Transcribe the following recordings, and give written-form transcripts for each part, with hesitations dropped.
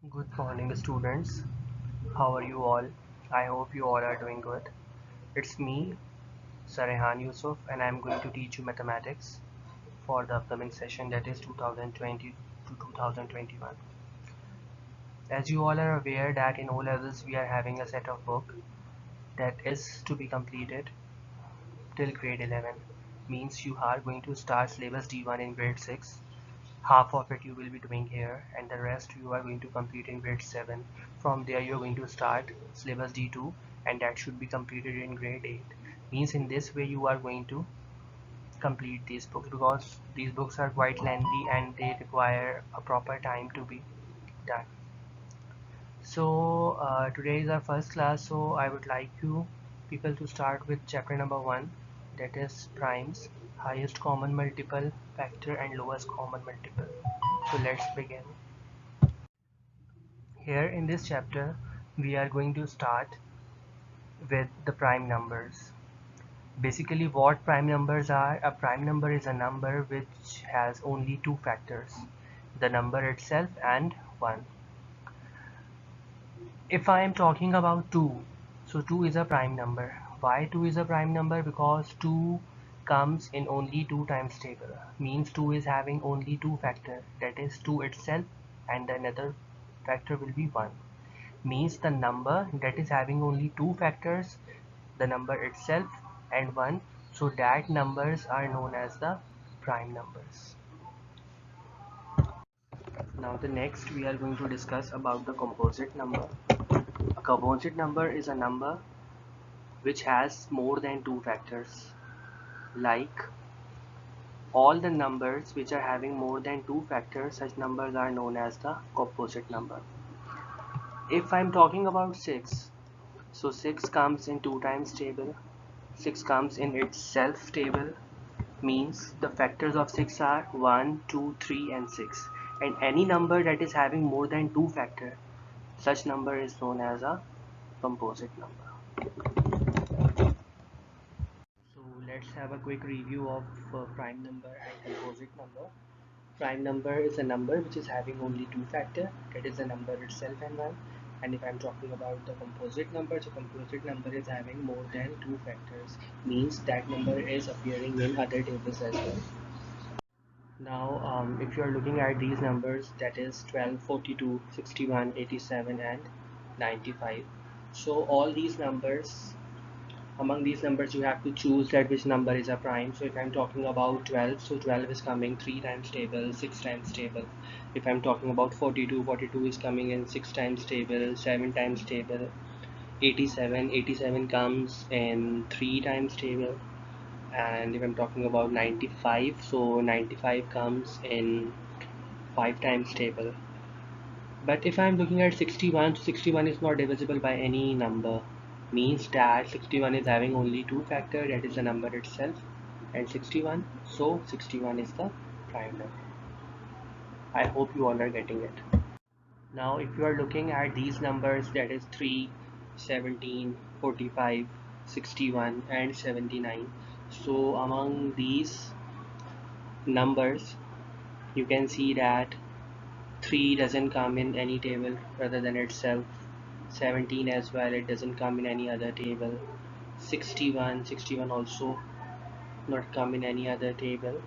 Good morning, students. How are you all? I hope you all are doing good. It's me, Sarehan Yusuf, and I'm going to teach you mathematics for the upcoming session, that is 2020 to 2021. As you all are aware that in O levels we are having a set of book that is to be completed till grade 11. Means you are going to start syllabus D1 in grade 6. Half of it you will be doing here and the rest you are going to complete in grade 7. From there you are going to start syllabus D2 and that should be completed in grade 8. Means in this way you are going to complete these books because these books are quite lengthy and they require a proper time to be done. So today is our first class, so I would like you people to start with chapter number 1, that is primes, highest common multiple, factor and lowest common multiple. So let's begin. Here in this chapter we are going to start with the prime numbers. Basically what prime numbers are, a prime number is a number which has only two factors, the number itself and 1. If I am talking about 2, so 2 is a prime number. Why 2 is a prime number? Because 2 comes in only 2 times table. Means 2 is having only two factors, that is 2 itself and the another factor will be 1. Means the number that is having only two factors, the number itself and 1, so that numbers are known as the prime numbers. Now the next we are going to discuss about the composite number. A composite number is a number which has more than two factors. Like all the numbers which are having more than two factors, such numbers are known as the composite number. If I'm talking about 6, so 6 comes in 2 times table, 6 comes in itself table, means the factors of 6 are 1, 2, 3 and 6, and any number that is having more than two factors, such number is known as a composite number. So let's have a quick review of prime number and composite number. Prime number is a number which is having only two factors, that is the number itself and 1. And if I'm talking about the composite number, so composite number is having more than two factors, means that number is appearing in other tables as well. Now if you are looking at these numbers, that is 12, 42, 61, 87 and 95. So all these numbers, among these numbers you have to choose that which number is a prime. So if I'm talking about 12, so 12 is coming 3 times table, 6 times table. If I'm talking about 42, 42 is coming in 6 times table, 7 times table. 87, 87 comes in 3 times table. And if I'm talking about 95, so 95 comes in 5 times table. But if I'm looking at 61, so 61 is not divisible by any number, means that 61 is having only two factors, that is the number itself and 61, so 61 is the prime number. I hope you all are getting it. Now if you are looking at these numbers, that is 3, 17, 45, 61 and 79, so among these numbers you can see that 3 doesn't come in any table rather than itself. 17 as well, it doesn't come in any other table. 61 also not come in any other table.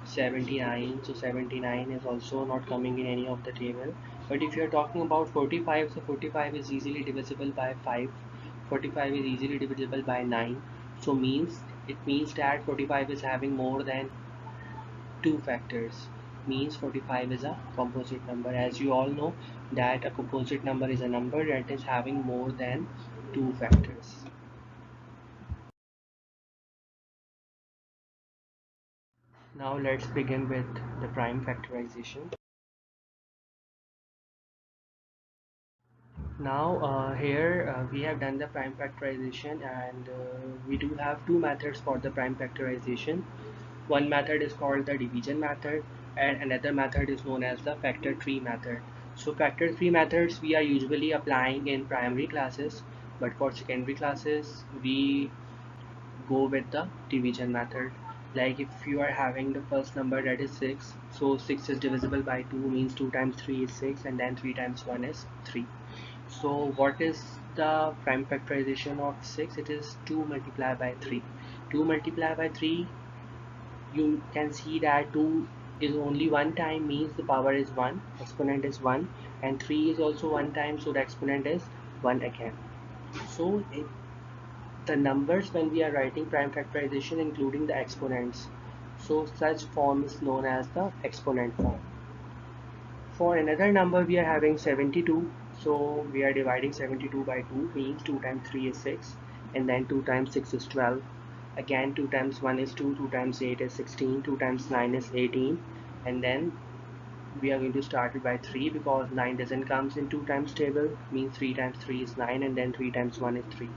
79, so 79 is also not coming in any of the table. But if you're talking about 45, so 45 is easily divisible by 5. 45 is easily divisible by 9. So it means that 45 is having more than two factors, means 45 is a composite number. As you all know that a composite number is a number that is having more than two factors. Now let's begin with the prime factorization. Now here we have done the prime factorization, and we do have two methods for the prime factorization. One method is called the division method and another method is known as the factor tree method. So factor tree methods we are usually applying in primary classes, but for secondary classes we go with the division method. Like if you are having the first number, that is 6, so 6 is divisible by 2, means 2 times 3 is 6, and then 3 times 1 is 3. So what is the prime factorization of 6? It is 2 multiplied by 3. 2 multiplied by 3, you can see that 2 is only one time, means the power is 1, exponent is 1, and 3 is also one time, so the exponent is 1 again. So the numbers, when we are writing prime factorization including the exponents, so such form is known as the exponent form. For another number, we are having 72, so we are dividing 72 by 2, means 2 times 3 is 6, and then 2 times 6 is 12, again 2 times 1 is 2, 2 times 8 is 16, 2 times 9 is 18, and then we are going to start it by 3 because 9 doesn't comes in 2 times table, means 3 times 3 is 9, and then 3 times 1 is 3,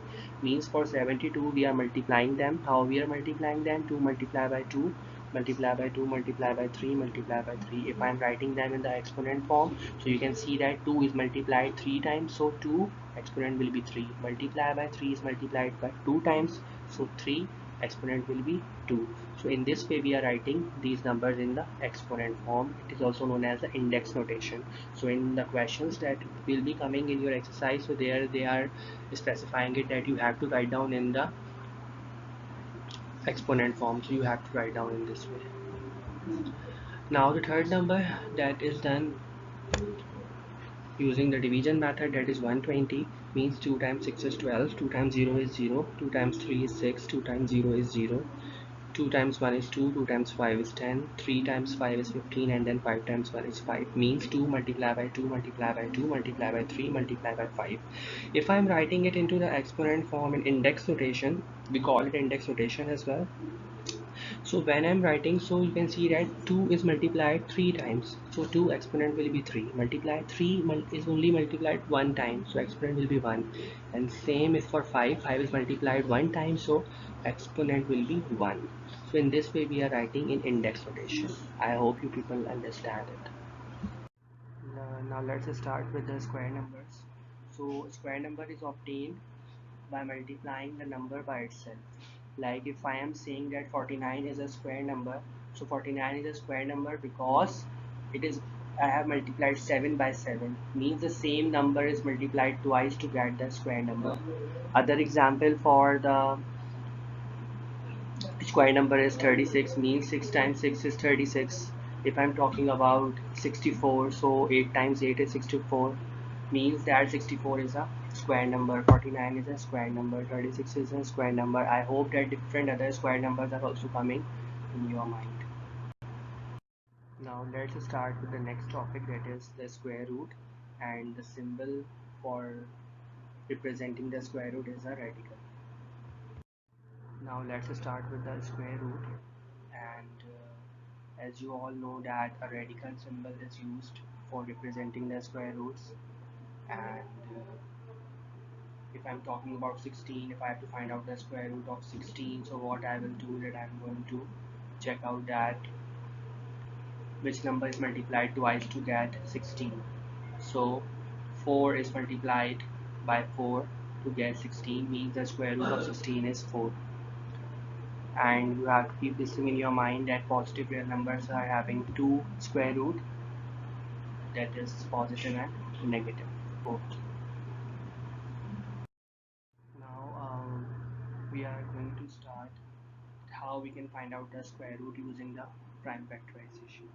means for 72 we are multiplying them. How we are multiplying them? 2 multiply by 2, multiply by 2, multiply by 3, multiply by 3. If I am writing them in the exponent form, so you can see that 2 is multiplied 3 times, so 2 exponent will be 3, multiply by 3 is multiplied by 2 times, so 3 exponent will be 2. So in this way we are writing these numbers in the exponent form. It is also known as the index notation. So in the questions that will be coming in your exercise, so there they are specifying it that you have to write down in the exponent form, so you have to write down in this way. Now the third number that is done using the division method, that is 120, means 2 times 6 is 12, 2 times 0 is 0, 2 times 3 is 6, 2 times 0 is 0, 2 times 1 is 2, 2 times 5 is 10, 3 times 5 is 15, and then 5 times 1 is 5, means 2 multiply by 2 multiply by 2 multiply by 3 multiply by 5. If I am writing it into the exponent form in index notation, we call it index notation as well. So when I'm writing, so you can see that 2 is multiplied 3 times, so 2 exponent will be 3, multiply 3 is only multiplied one time, so exponent will be 1, and same is for 5, 5 is multiplied one time, so exponent will be 1. So in this way we are writing in index notation. I hope you people understand it. Now let's start with the square numbers. So square number is obtained by multiplying the number by itself. Like if I am saying that 49 is a square number, so 49 is a square number because it is, I have multiplied 7 by 7, means the same number is multiplied twice to get the square number. Other example for the square number is 36, means 6 times 6 is 36. If I'm talking about 64, so 8 times 8 is 64, means that 64 is a square number, 49 is a square number, 36 is a square number. I hope that different other square numbers are also coming in your mind. Now let's start with the next topic, that is the square root, and the symbol for representing the square root is a radical. Now let's start with the square root, and as you all know that a radical symbol is used for representing the square roots. And if I'm talking about 16, if I have to find out the square root of 16, so what I will do that I'm going to check out that which number is multiplied twice to get 16. So 4 is multiplied by 4 to get 16, means the square root of 16 is 4. And you have to keep this thing in your mind that positive real numbers are having two square root, that is positive and negative both. Now we are going to start how we can find out the square root using the prime factorization.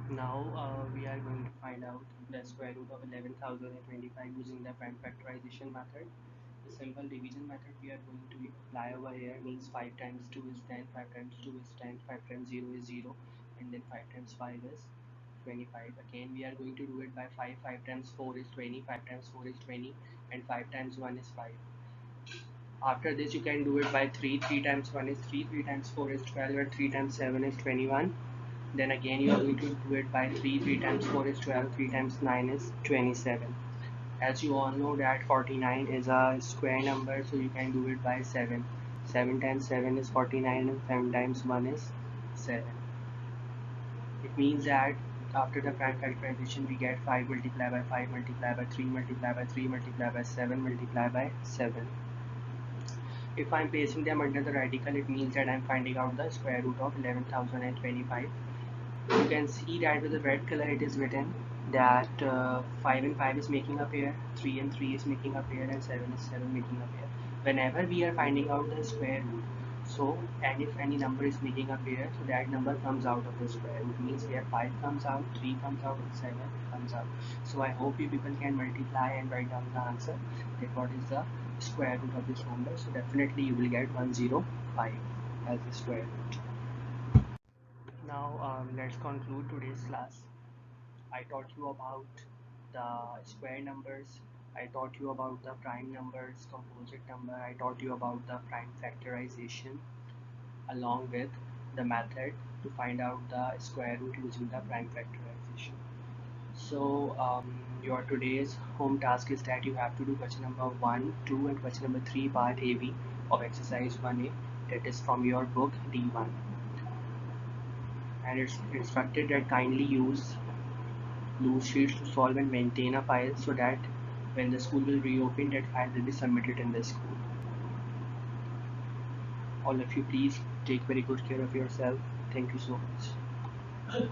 Now we are going to find out the square root of 11,025 using the prime factorization method. The simple division method we are going to apply over here means 5 times 2 is 10, 5 times 2 is 10, 5 times 0 is 0, and then 5 times 5 is 25. Again we are going to do it by 5, 5 times 4 is 20, 5 times 4 is 20, and 5 times 1 is 5. After this you can do it by 3, 3 times 1 is 3, 3 times 4 is 12, and 3 times 7 is 21. Then again you are going to do it by 3, 3 times 4 is 12, 3 times 9 is 27. As you all know that 49 is a square number, so you can do it by 7. 7 times 7 is 49, and 7 times 1 is 7. It means that after the prime factorization we get 5 multiplied by 5 multiplied by 3 multiplied by 3 multiplied by 7 multiplied by 7. If I'm placing them under the radical, it means that I'm finding out the square root of 11,025. You can see that with the red color it is written that 5 and 5 is making a pair, 3 and 3 is making a pair, and 7 is 7 making a pair. Whenever we are finding out the square root, so and if any number is making a pair, so that number comes out of the square root, means here 5 comes out, 3 comes out, and 7 comes out. So I hope you people can multiply and write down the answer that what is the square root of this number. So definitely you will get 105 as the square root. Now let's conclude today's class. I taught you about the square numbers. I taught you about the prime numbers, composite number. I taught you about the prime factorization along with the method to find out the square root using the prime factorization. So your today's home task is that you have to do question number 1, 2 and question number 3 part AB of exercise 1A, that is from your book D1, and it's instructed that kindly use loose sheets to solve and maintain a file so that when the school will reopen, that file will be submitted in the school. All of you please take very good care of yourself. Thank you so much.